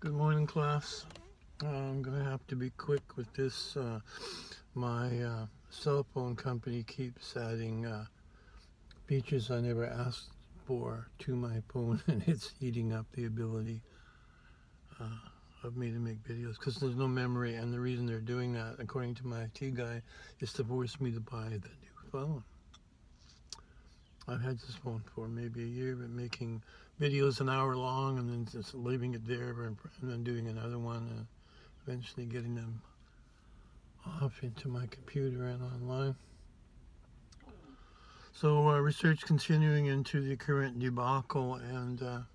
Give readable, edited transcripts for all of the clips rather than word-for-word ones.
Good morning, class. I'm going to have to be quick with this. My cell phone company keeps adding features I never asked for to my phone, and it's eating up the ability of me to make videos because there's no memory. And the reason they're doing that, according to my IT guy, is to force me to buy the new phone. I've had this phone for maybe a year, but making videos an hour long and then just leaving it there and then doing another one and eventually getting them off into my computer and online. So research continuing into the current debacle, and a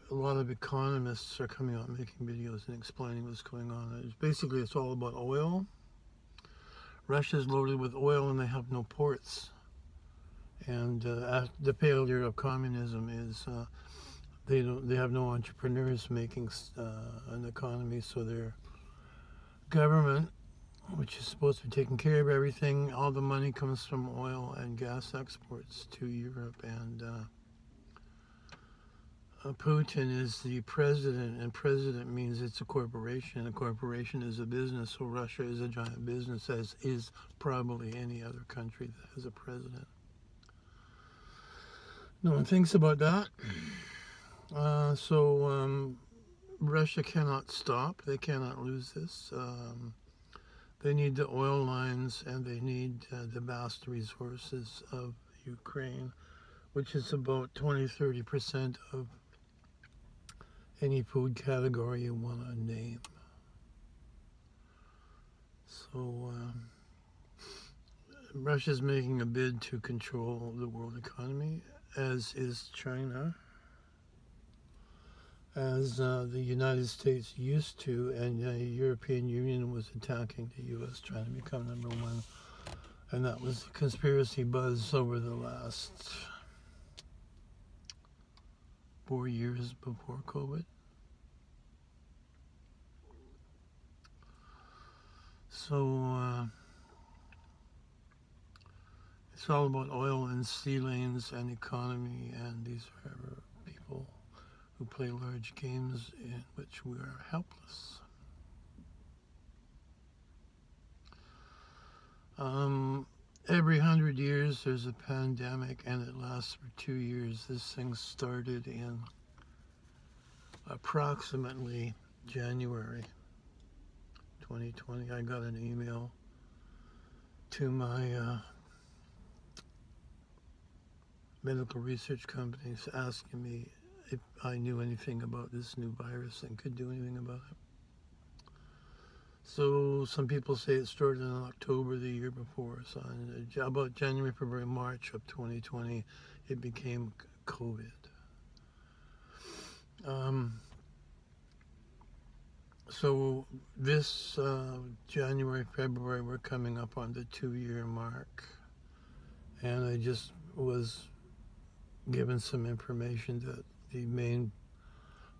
lot of economists are coming out making videos and explaining what's going on. Basically, it's all about oil. Russia's loaded with oil and they have no ports. And the failure of communism is they have no entrepreneurs making an economy, so their government, which is supposed to be taking care of everything, all the money comes from oil and gas exports to Europe. And Putin is the president, and president means it's a corporation. A corporation is a business, so Russia is a giant business, as is probably any other country that has a president. No one thinks about that. Russia cannot stop. They cannot lose this. They need the oil lines, and they need the vast resources of Ukraine, which is about 20–30% of any food category you want to name. So Russia's making a bid to control the world economy, as is China, as the United States used to, and the European Union was attacking the U.S., trying to become #1. And that was the conspiracy buzz over the last 4 years before COVID. So it's all about oil and sea lanes and economy, and these are people who play large games in which we are helpless. Every 100 years there's a pandemic, and it lasts for 2 years. This thing started in approximately January 2020. I got an email to my medical research companies asking me if I knew anything about this new virus and could do anything about it. So some people say it started in October the year before. So about January, February, March of 2020, it became COVID. So this January, February, we're coming up on the 2-year mark. And I just was given some information that the main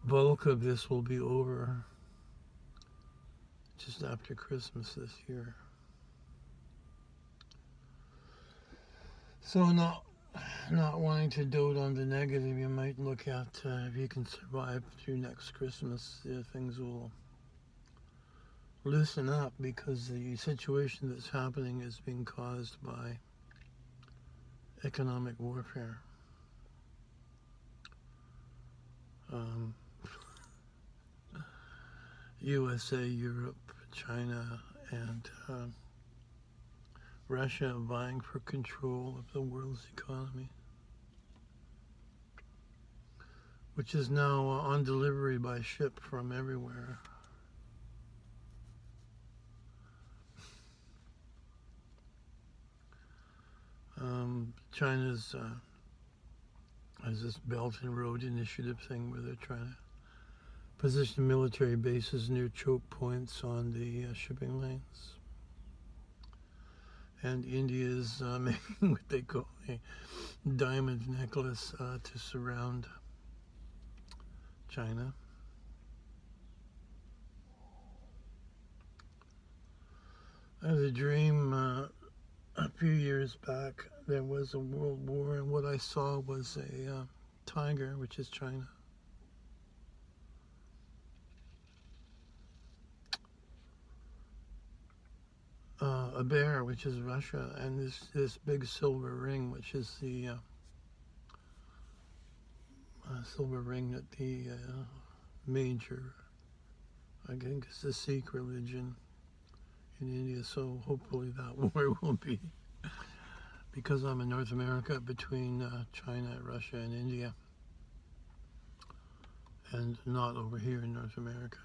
bulk of this will be over just after Christmas this year. So not wanting to dote on the negative, you might look at if you can survive through next Christmas, things will loosen up, because the situation that's happening is being caused by economic warfare. USA, Europe, China, and Russia vying for control of the world's economy, which is now on delivery by ship from everywhere. China's has this Belt and Road Initiative thing where they're trying to position military bases near choke points on the shipping lanes. And India is making what they call a diamond necklace to surround China. I had a dream a few years back. There was a world war, and what I saw was a tiger, which is China. a bear, which is Russia, and this big silver ring, which is the silver ring that the major, I think it's the Sikh religion in India, so hopefully that war will be, because I'm in North America, between China, Russia, and India, and not over here in North America.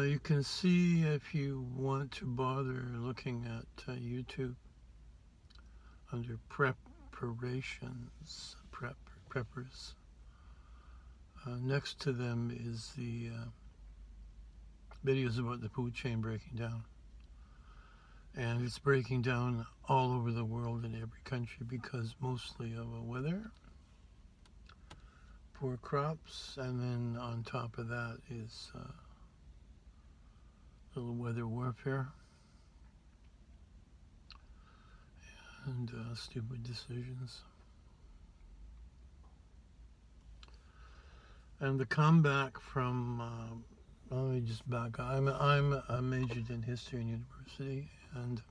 You can see, if you want to bother looking at YouTube, under preparations, preppers, next to them is the videos about the food chain breaking down. And it's breaking down all over the world in every country because mostly of weather, poor crops, and then on top of that is little weather warfare and stupid decisions. And the comeback from, let me just back up. I'm majored in history in university, and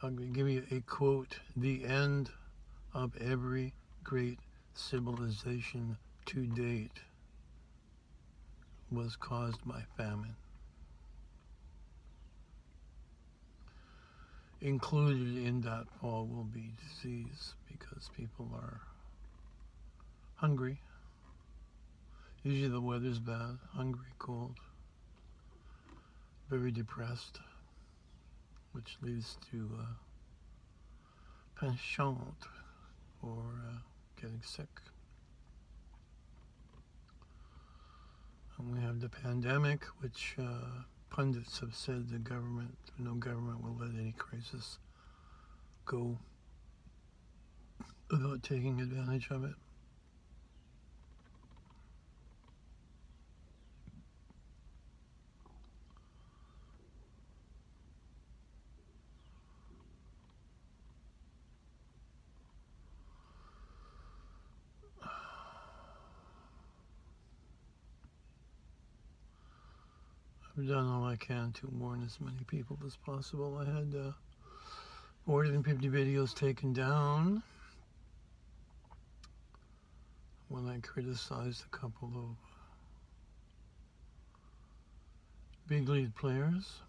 I'm going to give you a quote. The end of every great civilization to date was caused by famine. Included in that fall will be disease, because people are hungry. Usually the weather's bad, hungry, cold, very depressed, which leads to penchant or getting sick. And we have the pandemic, which pundits have said no government will let any crisis go without taking advantage of it. I've done all I can to warn as many people as possible. I had 450 videos taken down when I criticized a couple of big league players.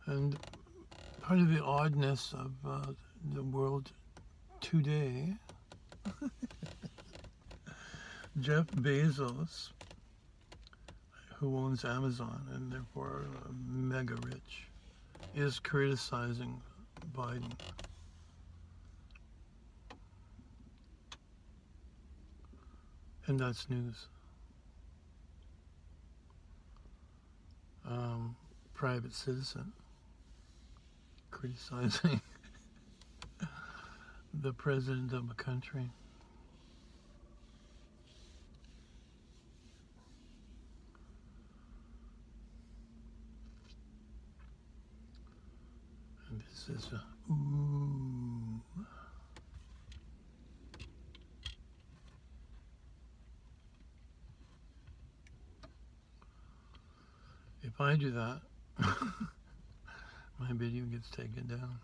And part of the oddness of the world today, Jeff Bezos, who owns Amazon and therefore mega rich, is criticizing Biden. And that's news. Private citizen criticizing the president of a country. And this is ooh. If I do that, my video gets taken down.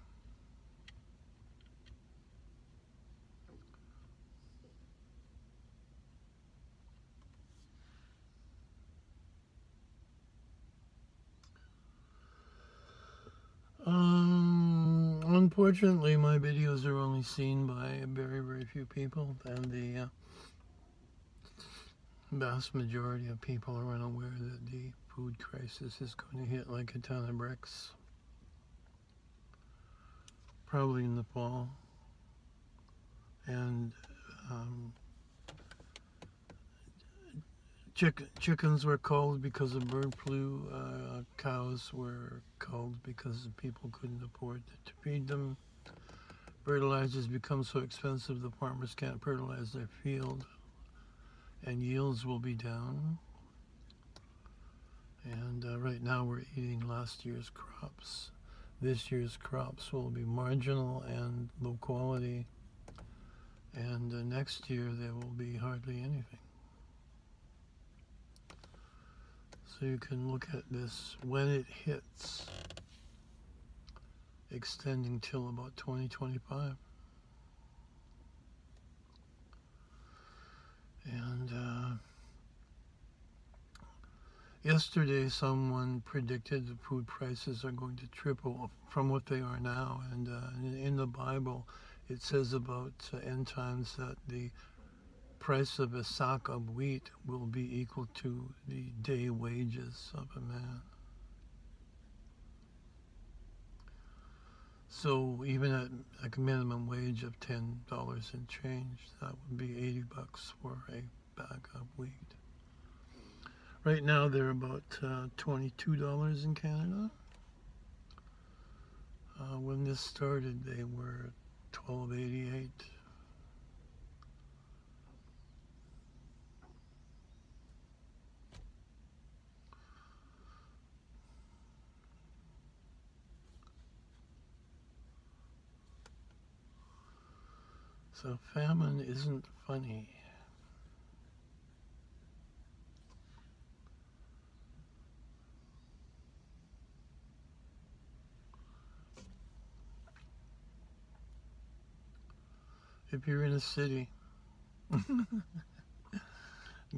Unfortunately, my videos are only seen by very, very few people, and the vast majority of people are unaware that the food crisis is going to hit like a ton of bricks, probably in the fall, and chickens were culled because of bird flu. Cows were culled because people couldn't afford to feed them. Fertilizers become so expensive the farmers can't fertilize their field, and yields will be down. And right now we're eating last year's crops. This year's crops will be marginal and low quality, and next year there will be hardly anything. So you can look at this when it hits, extending till about 2025. And yesterday someone predicted the food prices are going to triple from what they are now. And in the Bible it says about end times that the price of a sack of wheat will be equal to the day wages of a man. So even at like a minimum wage of $10 and change, that would be $80 for a bag of wheat. Right now they're about $22 in Canada. When this started, they were $12.88. So famine isn't funny. If you're in a city,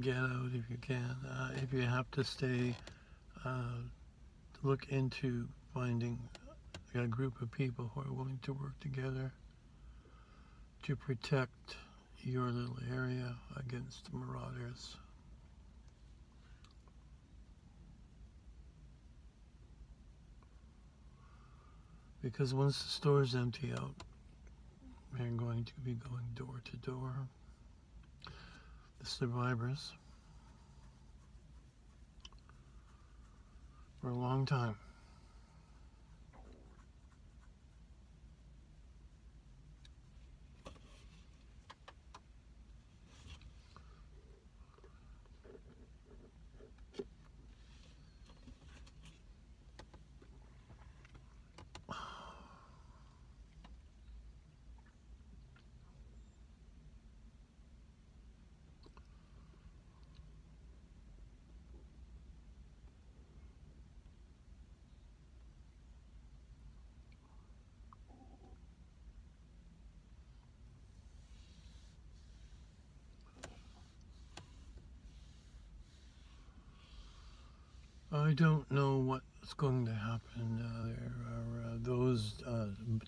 get out if you can. If you have to stay, look into finding a group of people who are willing to work together to protect your little area against marauders. Because once the stores empty out, they're going to be going door to door. The survivors for a long time. I don't know what's going to happen. There are those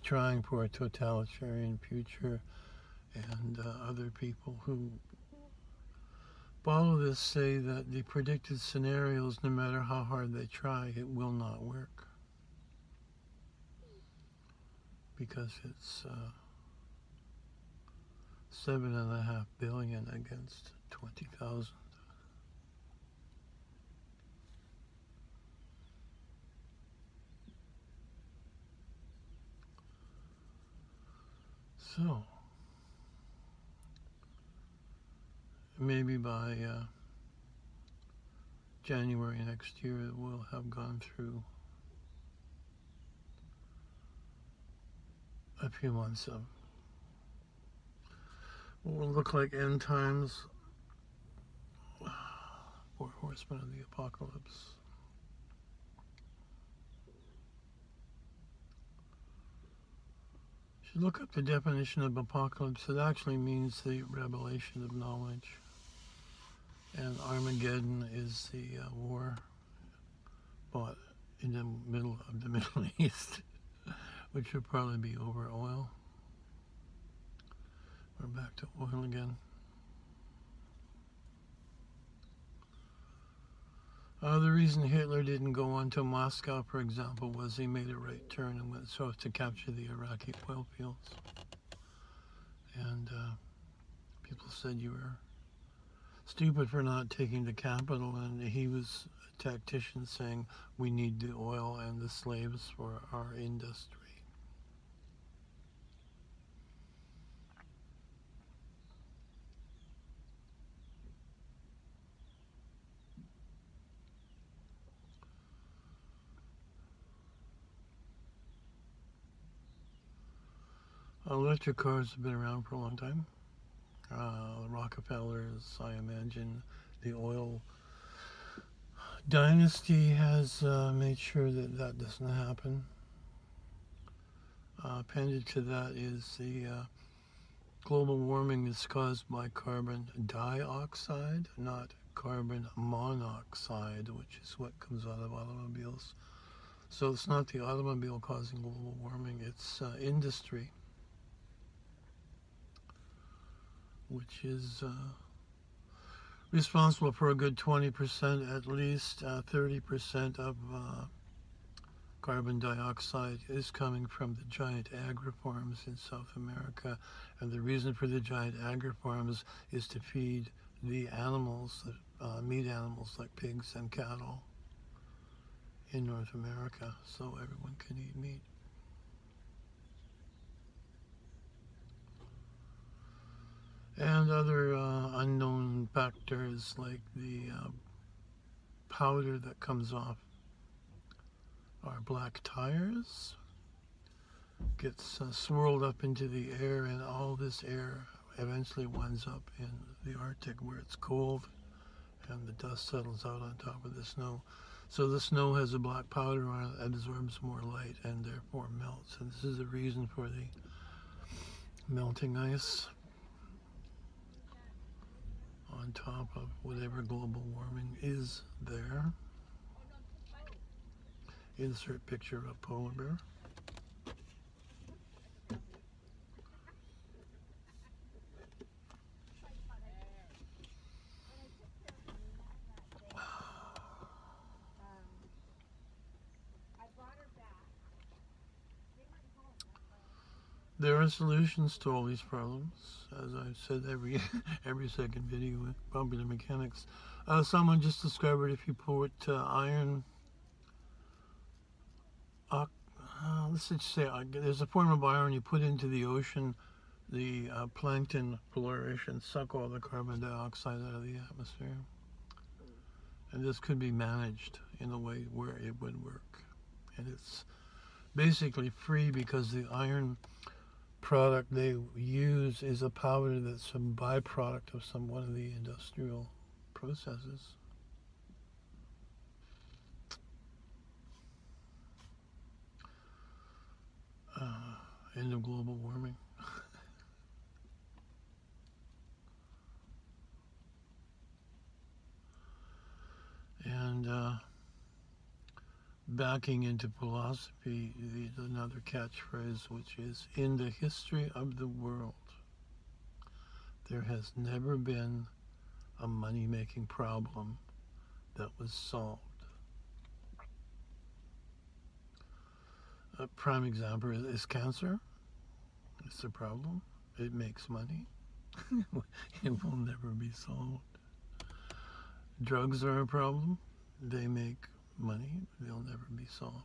trying for a totalitarian future, and other people who follow this say that the predicted scenarios, no matter how hard they try, it will not work. Because it's 7.5 billion against 20,000. So, maybe by January next year it will have gone through a few months of what will look like end times. 4 horsemen of the apocalypse. If you look up the definition of apocalypse, it actually means the revelation of knowledge. And Armageddon is the war fought in the middle of the Middle East, which would probably be over oil. We're back to oil again. The reason Hitler didn't go on to Moscow, for example, was he made a right turn and went south to capture the Iraqi oil fields. And people said you were stupid for not taking the capital, and he was a tactician saying we need the oil and the slaves for our industry. Electric cars have been around for a long time. Rockefellers, I imagine, the oil dynasty has made sure that that doesn't happen. Appended to that is the global warming is caused by carbon dioxide, not carbon monoxide, which is what comes out of automobiles. So it's not the automobile causing global warming, it's industry, which is responsible for a good 20%, at least 30% of carbon dioxide is coming from the giant agri-farms in South America. And the reason for the giant agri-farms is to feed the animals, meat animals like pigs and cattle in North America, so everyone can eat meat. And other unknown factors like the powder that comes off our black tires gets swirled up into the air, and all this air eventually winds up in the Arctic where it's cold and the dust settles out on top of the snow. So the snow has a black powder on it, absorbs more light and therefore melts. And this is the reason for the melting ice on top of whatever global warming is there. Insert picture of polar bear. There are solutions to all these problems, as I've said every second video with popular mechanics. Someone just discovered if you put iron, let's just say there's a form of iron you put into the ocean, the plankton flourish and suck all the carbon dioxide out of the atmosphere. And this could be managed in a way where it would work. And it's basically free because the iron product they use is a powder that's a byproduct of one of the industrial processes. End of global warming. And backing into philosophy, another catchphrase, which is, in the history of the world, there has never been a money-making problem that was solved. A prime example is cancer. It's a problem. It makes money. It will never be solved. Drugs are a problem. They make money. They'll never be solved.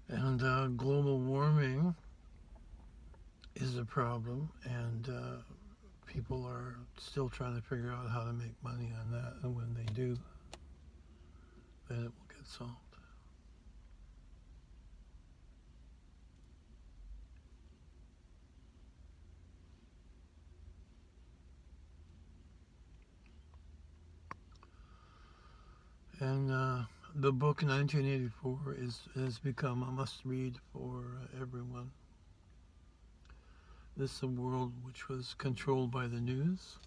And global warming is a problem, and people are still trying to figure out how to make money on that, and when they do, then it will get solved. And the book 1984 has become a must-read for everyone. This is a world which was controlled by the news,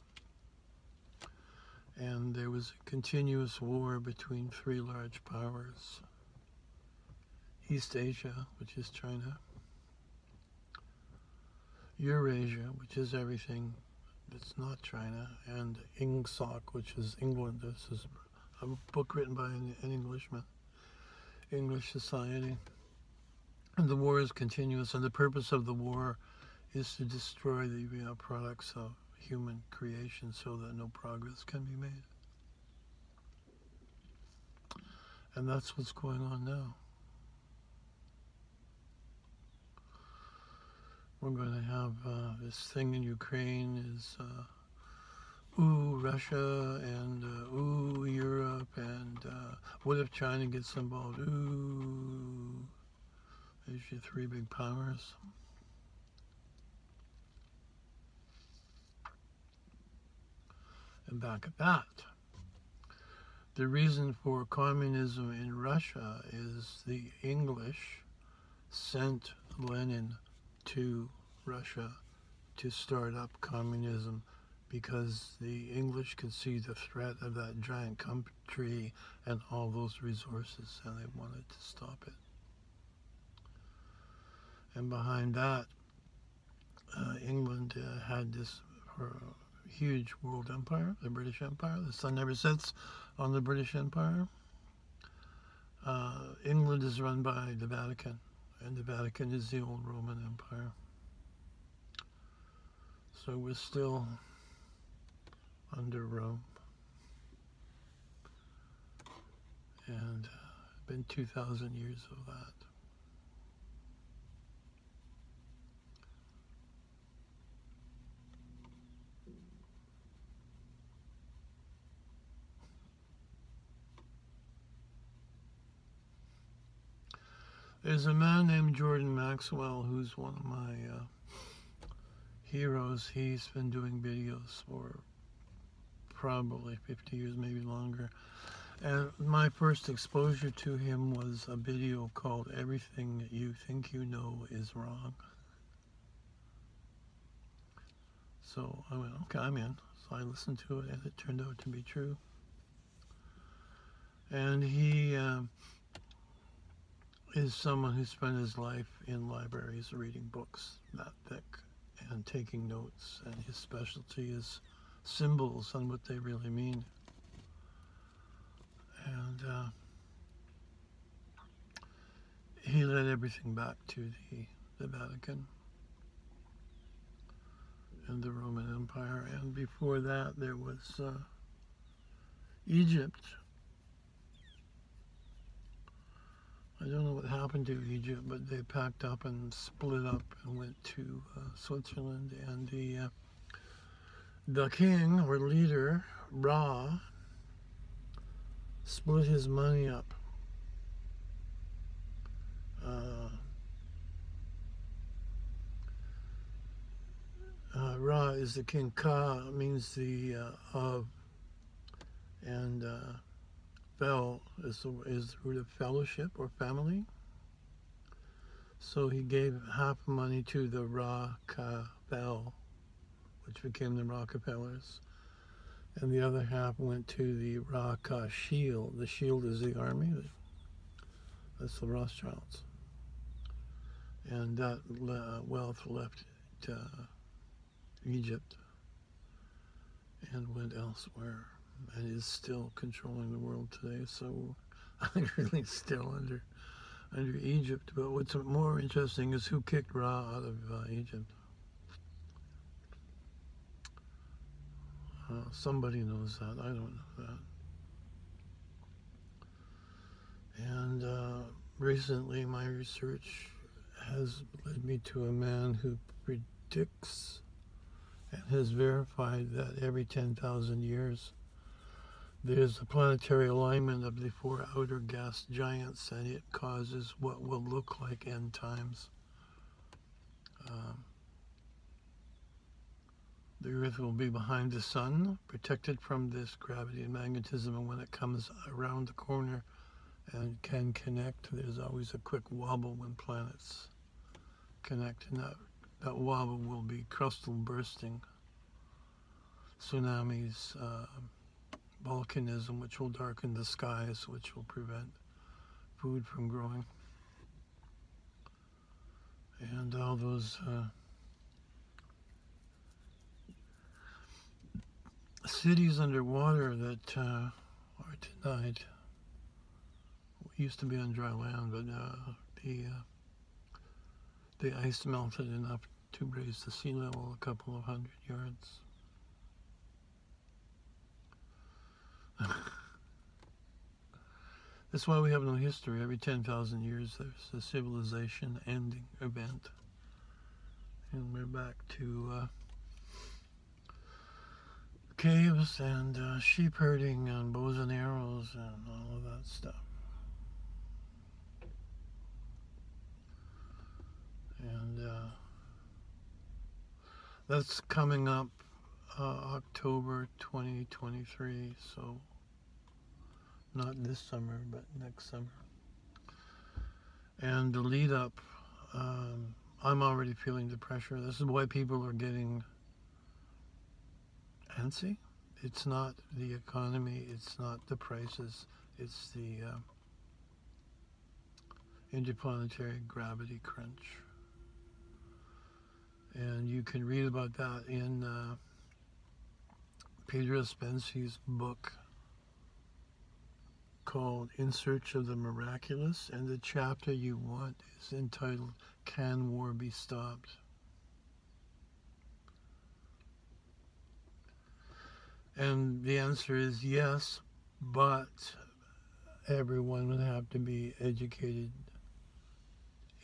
and there was a continuous war between three large powers. East Asia, which is China, Eurasia, which is everything that's not China, and INGSOC, which is England. This is a book written by an Englishman. English society. And the war is continuous, and the purpose of the war is to destroy the products of human creation so that no progress can be made. And that's what's going on now. We're going to have this thing in Ukraine is ooh, Russia, and ooh, Europe, and what if China gets involved? Ooh, there's your three big powers. And back at that, the reason for communism in Russia is the English sent Lenin to Russia to start up communism because the English could see the threat of that giant country and all those resources, and they wanted to stop it. And behind that, England had this huge world empire, the British Empire. The sun never sets on the British Empire. England is run by the Vatican, and the Vatican is the old Roman Empire. So we're still under Rome. And been 2,000 years of that. There's a man named Jordan Maxwell who's one of my heroes. He's been doing videos for probably 50 years, maybe longer. And my first exposure to him was a video called Everything You Think You Know Is Wrong. So I went, okay, I'm in. So I listened to it, and it turned out to be true. And he is someone who spent his life in libraries reading books that thick and taking notes, and his specialty is symbols and what they really mean. And he led everything back to the Vatican and the Roman Empire. And before that, there was Egypt. I don't know what happened to Egypt, but they packed up and split up and went to Switzerland. And the king or leader, Ra, split his money up. Ra is the king. Ka means the of, and Fel is the root of fellowship or family. So he gave half money to the Ra-Ka-Fel, which became the Rockefellers, and the other half went to the Ra-Ka-Shield. The shield is the army. That's the Rothschilds. And that wealth left Egypt and went elsewhere, and is still controlling the world today. So I'm really still under Egypt. But what's more interesting is who kicked Ra out of Egypt. Somebody knows that. I don't know that. And recently my research has led me to a man who predicts and has verified that every 10,000 years there's a planetary alignment of the four outer gas giants, and it causes what will look like end times. The Earth will be behind the sun, protected from this gravity and magnetism, and when it comes around the corner and can connect, there's always a quick wobble when planets connect, and that wobble will be crustal bursting, tsunamis, volcanism, which will darken the skies, which will prevent food from growing, and all those cities underwater that are denied, used to be on dry land, but the ice melted enough to raise the sea level a couple of 100 yards. That's why we have no history. Every 10,000 years there's a civilization ending event. And we're back to caves and sheep herding and bows and arrows and all of that stuff. And that's coming up October 2023, so not this summer, but next summer. And the lead up, I'm already feeling the pressure. This is why people are getting antsy. It's not the economy, it's not the prices, it's the interplanetary gravity crunch. And you can read about that in Pedro Spence's book called In Search of the Miraculous, and the chapter you want is entitled Can War Be Stopped? And the answer is yes, but everyone would have to be educated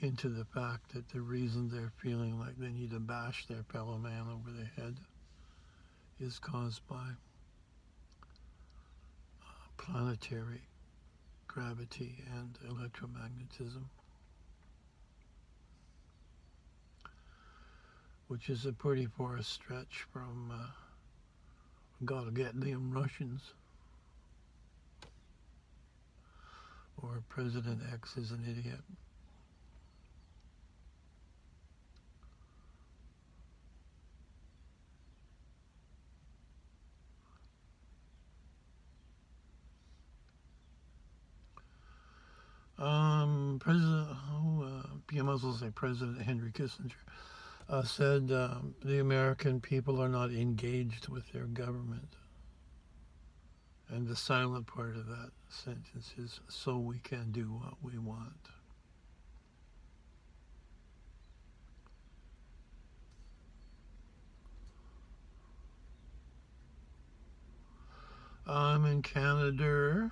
into the fact that the reason they're feeling like they need to bash their fellow man over the head is caused by planetary gravity and electromagnetism, which is a pretty far stretch from gotta get them Russians, or President X is an idiot. I might as well say President Henry Kissinger said the American people are not engaged with their government. And the silent part of that sentence is, so we can do what we want. I'm in Canada,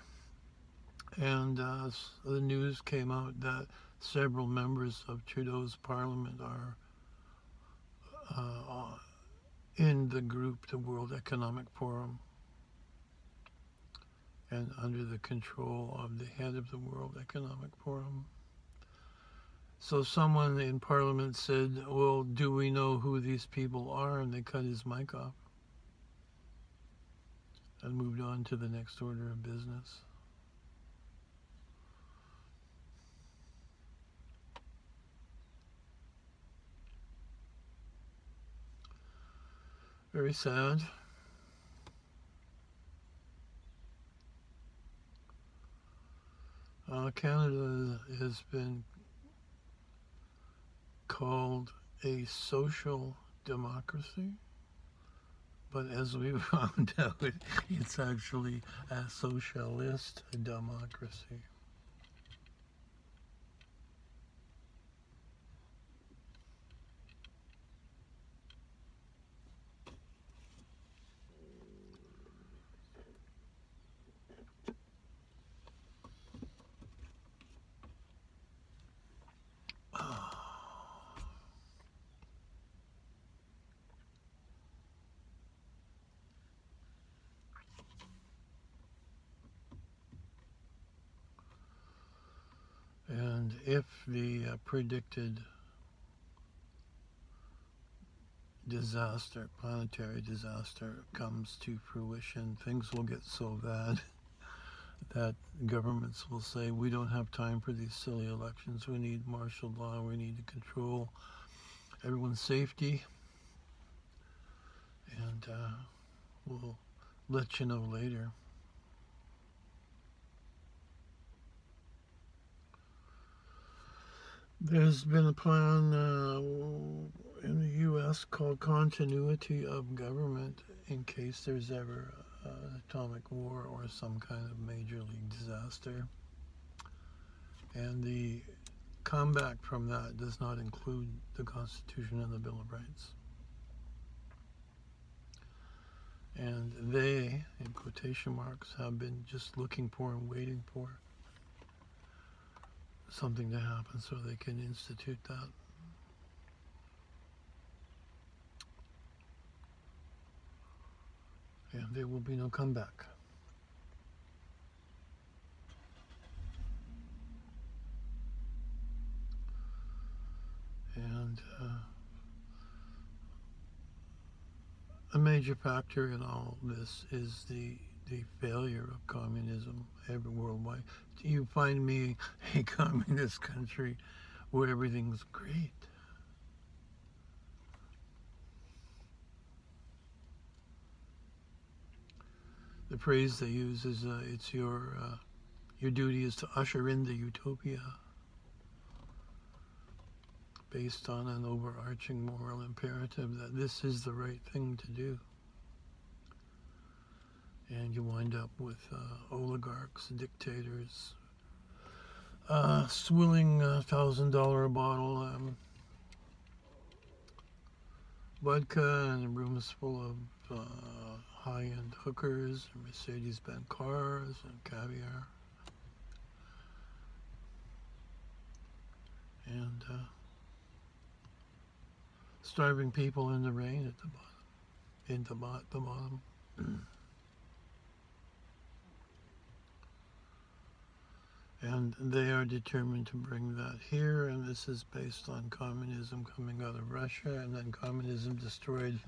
and the news came out that several members of Trudeau's parliament are in the group, the World Economic Forum, and under the control of the head of the World Economic Forum. So someone in Parliament said, well, do we know who these people are? And they cut his mic off and moved on to the next order of business. Very sad. Canada has been called a social democracy, but as we found out, it's actually a socialist democracy. And if the predicted disaster, planetary disaster, comes to fruition, things will get so bad that governments will say, we don't have time for these silly elections. We need martial law. We need to control everyone's safety. And we'll let you know later. There's been a plan in the U.S. called continuity of government in case there's ever an atomic war or some kind of major league disaster. And the comeback from that does not include the Constitution and the Bill of Rights. And they, in quotation marks, have been just looking for and waiting for something to happen so they can institute that. And there will be no comeback. And a major factor in all this is the failure of communism worldwide. You find me a communist country where everything's great. The phrase they use is, it's your duty is to usher in the utopia, based on an overarching moral imperative that this is the right thing to do. And you wind up with oligarchs, dictators, swilling $1,000 a bottle vodka and rooms full of high-end hookers, and Mercedes-Benz cars, and caviar. And starving people in the rain at the bottom. And they are determined to bring that here, and this is based on communism coming out of Russia, and then communism destroyed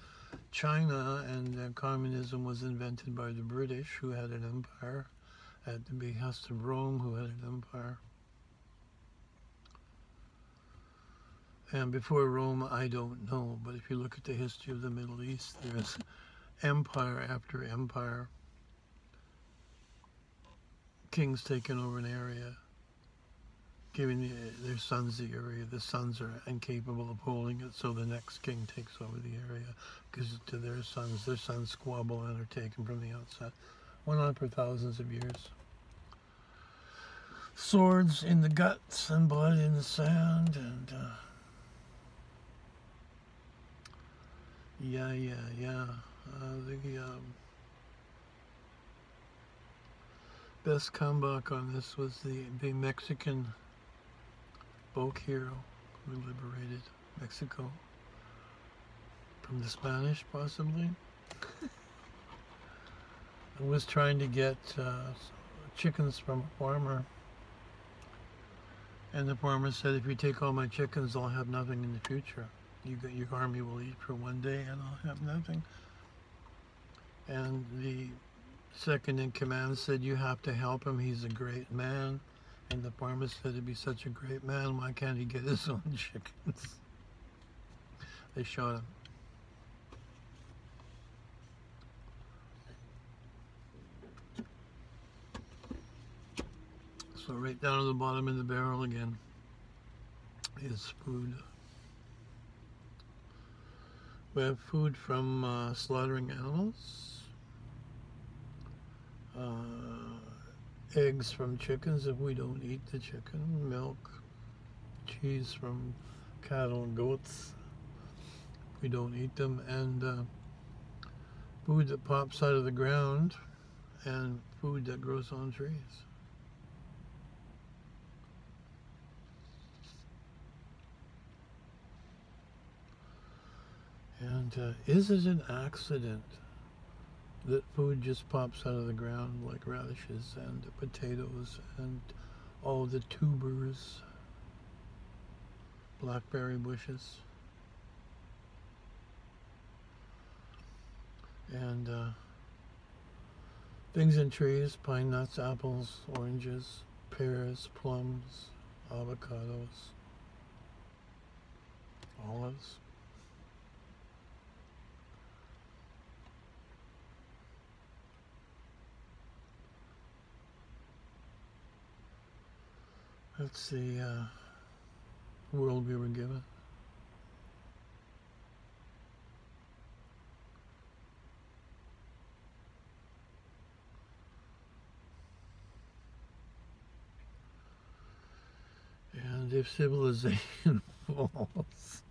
China, and communism was invented by the British, who had an empire, at the behest of Rome, who had an empire. And before Rome, I don't know, but if you look at the history of the Middle East, there's empire after empire. Kings taking over an area, giving their sons the area. The sons are incapable of holding it, so the next king takes over the area, gives it to their sons squabble and are taken from the outset. Went on for thousands of years. Swords in the guts and blood in the sand, and the best comeback on this was the Mexican folk hero who liberated Mexico from the Spanish, possibly. I was trying to get chickens from a farmer, and the farmer said, if you take all my chickens, I'll have nothing in the future. Your army will eat for one day and I'll have nothing. And the second in command said, you have to help him, he's a great man. And the farmer said, to be such a great man, why can't he get his own chickens? They shot him. So right down at the bottom of the barrel again is food. We have food from slaughtering animals, eggs from chickens if we don't eat the chicken, milk, cheese from cattle and goats if we don't eat them, and food that pops out of the ground and food that grows on trees. And is it an accident that food just pops out of the ground like radishes and potatoes and all the tubers, blackberry bushes, and things in trees, pine nuts, apples, oranges, pears, plums, avocados, olives? That's the world we were given. if civilization falls,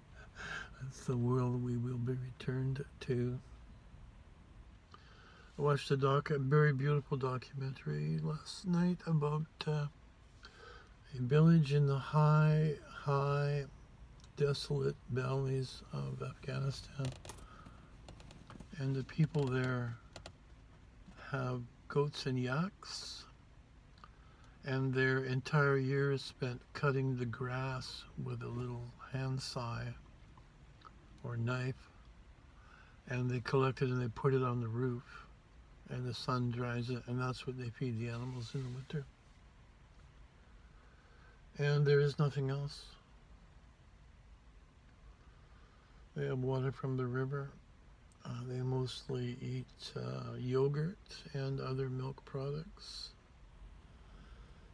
that's the world we will be returned to. I watched a very beautiful documentary last night about a village in the high, desolate valleys of Afghanistan. And the people there have goats and yaks, and their entire year is spent cutting the grass with a little hand scythe or knife, and they collect it and they put it on the roof, and the sun dries it, and that's what they feed the animals in the winter. And there is nothing else. They have water from the river. They mostly eat yogurt and other milk products.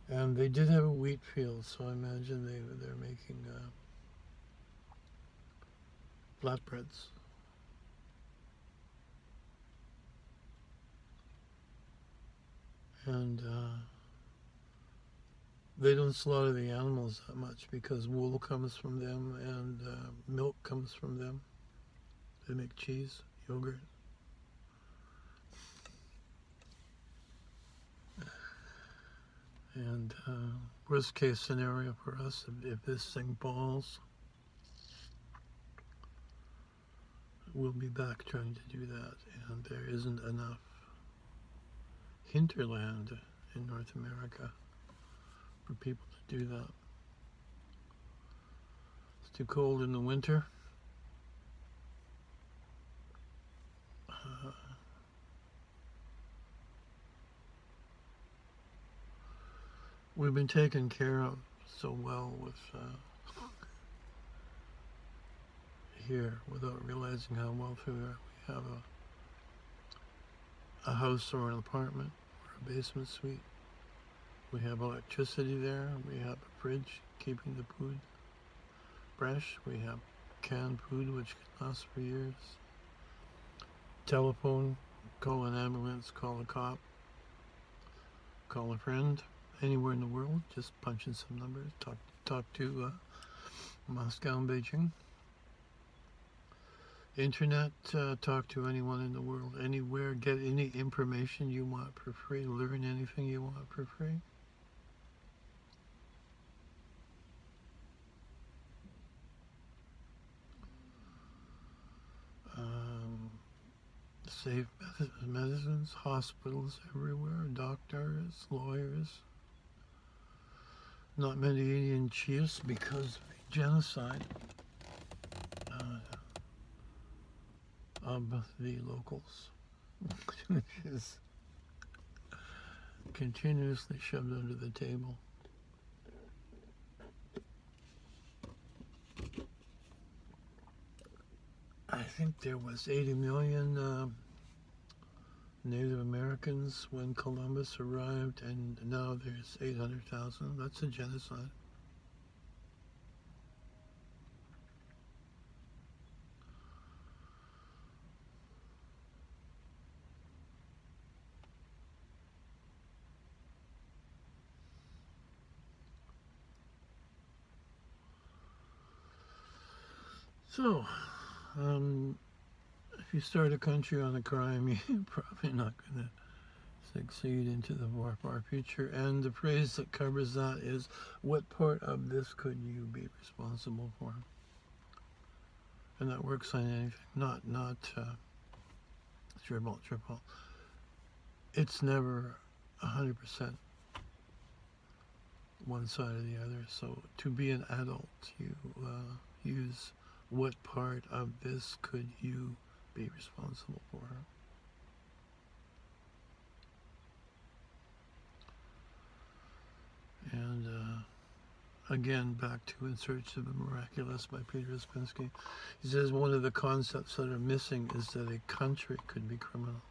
And they did have a wheat field, so I imagine they're making flatbreads. And they don't slaughter the animals that much because wool comes from them and milk comes from them. They make cheese, yogurt. And worst case scenario for us, if this thing falls, we'll be back trying to do that. And there isn't enough hinterland in North America for people to do that. It's too cold in the winter. We've been taken care of so well with here without realizing how wealthy we are. We have a house or an apartment or a basement suite. We have electricity there. We have a fridge keeping the food fresh. We have canned food which can last for years. Telephone, call an ambulance, call a cop, call a friend. Anywhere in the world, just punch in some numbers, talk to Moscow and Beijing. Internet, talk to anyone in the world, anywhere, get any information you want for free, learn anything you want for free. Safe medicines, hospitals everywhere, doctors, lawyers. Not many Indian chiefs because of the genocide of the locals, which is continuously shoved under the table. I think there was 80 million Native Americans when Columbus arrived, and now there's 800,000. That's a genocide. So, if you start a country on a crime, you're probably not going to succeed into the far future. And the phrase that covers that is, what part of this could you be responsible for? And that works on anything, not triple. It's never 100% one side or the other. So to be an adult, you use what part of this could you be responsible for? And again, back to In Search of the Miraculous by Peter Ouspensky. He says one of the concepts that are missing is that a country could be criminal.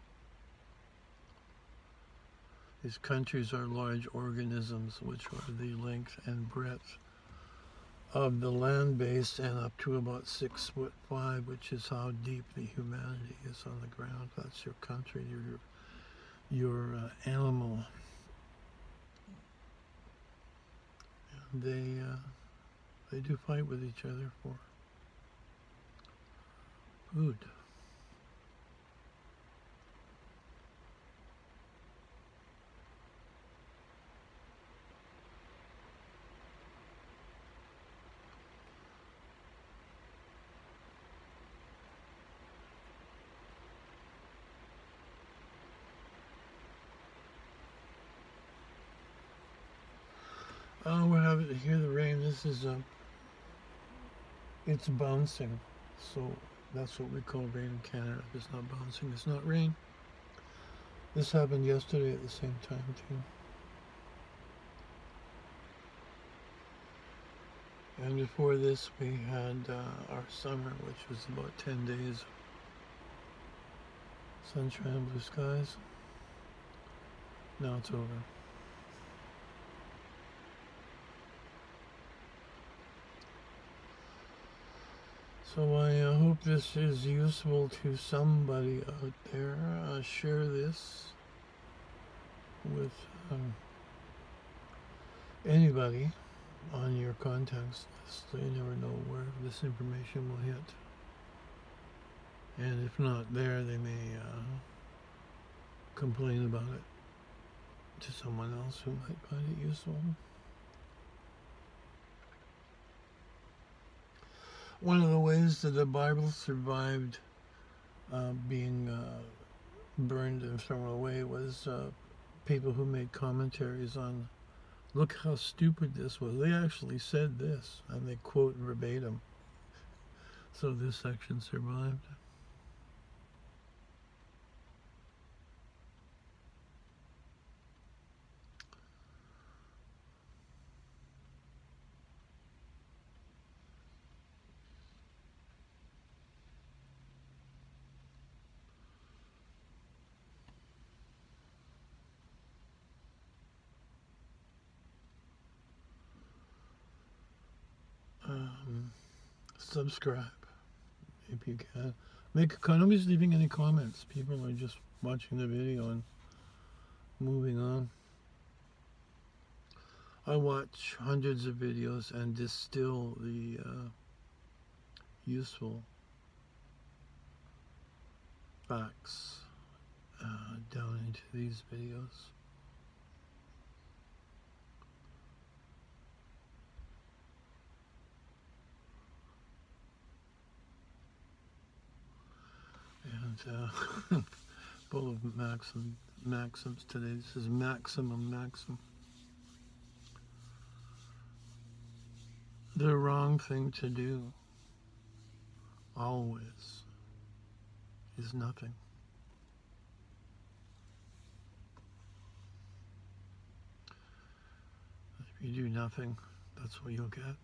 These countries are large organisms which are the length and breadth of the land base and up to about 6'5", which is how deep the humanity is on the ground. That's your country, your animal. They They do fight with each other for food. Oh, we're having to hear the rain. This is it's bouncing, so that's what we call rain in Canada. If it's not bouncing, it's not rain. This happened yesterday at the same time too. And before this, we had our summer, which was about 10 days. Sunshine and blue skies. Now it's over. So I hope this is useful to somebody out there. Share this with anybody on your contacts list. So you never know where this information will hit. And if not there, they may complain about it to someone else who might find it useful. One of the ways that the Bible survived being burned and thrown away was people who made commentaries on, look how stupid this was. They actually said this, and they quote verbatim. So this section survived. Subscribe if you can. Nobody's leaving any comments. People are just watching the video and moving on. I watch hundreds of videos and distill the useful facts down into these videos. And full of maxims today. This is maxim. The wrong thing to do always is nothing. If you do nothing, that's what you'll get.